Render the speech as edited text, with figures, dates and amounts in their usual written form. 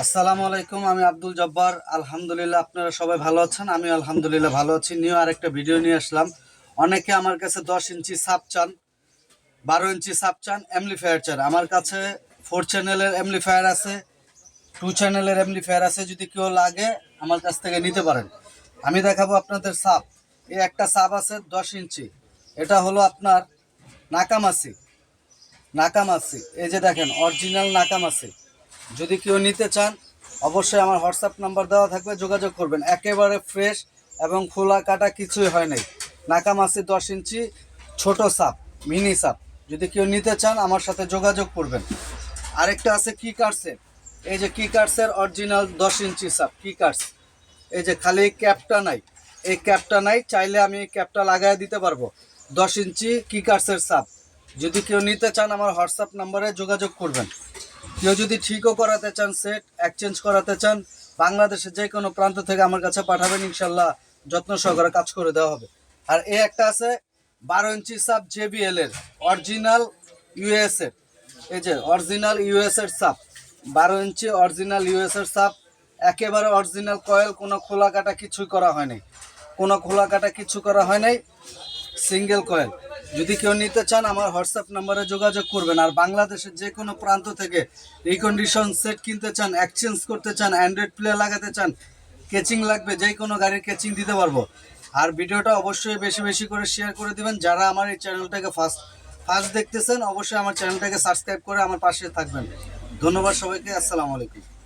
আসসালামু আলাইকুম। আমি আব্দুল জব্বার। আলহামদুলিল্লাহ, আপনারা সবাই ভালো আছেন? আমি আলহামদুলিল্লাহ ভালো আছি। নিউ আরেকটা ভিডিও নিয়ে আসলাম। অনেকে আমার কাছে 10 ইঞ্চি সাব চান, 12 ইঞ্চি সাব চান, অ্যামপ্লিফায়ার চান। আমার কাছে 4 চ্যানেলের অ্যামপ্লিফায়ার আছে, 2 চ্যানেলের অ্যামপ্লিফায়ার আছে। যদি কেউ লাগে আমার কাছ থেকে নিতে পারেন। আমি দেখাবো আপনাদের সাব। এই একটা সাব আছে 10 ইঞ্চি। এটা হলো আপনার নাকামাসি। নাকামাসি এই যে দেখেন, অরিজিনাল নাকামাসি। যদি কেউ নিতে চান অবশ্যই আমার হোয়াটসঅ্যাপ নাম্বার দেওয়া থাকবে, যোগাযোগ করবেন। একেবারে ফ্রেশ এবং খোলা কাটা কিছুই হয় নাই। নাকামাসি 10 ইঞ্চি ছোট সাপ, মিনি সাপ। যদি কেউ নিতে চান আমার সাথে যোগাযোগ করবেন। আরেকটা আছে কিকার্সের। এই যে কিকার্সের অরিজিনাল 10 ইঞ্চি সাপ কিকার্স। এই যে খালি ক্যাপটা নাই, এই ক্যাপটা নাই, চাইলে আমি এই ক্যাপটা লাগাই দিতে পারবো। 10 ইঞ্চি কিকার্সের সাপ। যদি কেউ নিতে চান আমার হোয়াটসঅ্যাপ নাম্বারে যোগাযোগ করবেন। কেউ যদি ঠিকও করাতে চান, সেট এক্সচেঞ্জ করাতে চান, বাংলাদেশের যে কোনো প্রান্ত থেকে আমার কাছে পাঠাবেন, ইনশাল্লাহ যত্ন সহকারে কাজ করে দেওয়া হবে। আর এই একটা আছে 12 ইঞ্চি সাব জেবিএল এর অরিজিনাল ইউএস এর। এই যে অরিজিনাল ইউএস এর সাব, 12 ইঞ্চি অরিজিনাল ইউএস এর সাব। একেবারে অরিজিনাল কয়েল, কোনো খোলা কাটা কিছুই করা হয় নাই, কোনো খোলা কাটা কিছু করা হয় নাই, সিঙ্গেল কয়েল। যদি কেউ নিতে চান আমার হোয়াটসঅ্যাপ নাম্বারে যোগাযোগ করবেন। আর বাংলাদেশের যে কোনো প্রান্ত থেকে রিকন্ডিশন সেট কিনতে চান, এক্সচেঞ্জ করতে চান, অ্যান্ড্রয়েড প্লে লাগাতে চান, কেচিং লাগবে, যে কোনো গাড়ির কেচিং দিতে পারবো। আর ভিডিওটা অবশ্যই বেশি বেশি করে শেয়ার করে দিবেন। যারা আমার এই চ্যানেলটাকে ফার্স্ট ফার্স্ট দেখতেছেন অবশ্যই আমার চ্যানেলটাকে সাবস্ক্রাইব করে আমার পাশে থাকবেন। ধন্যবাদ সবাইকে। আসসালামু আলাইকুম।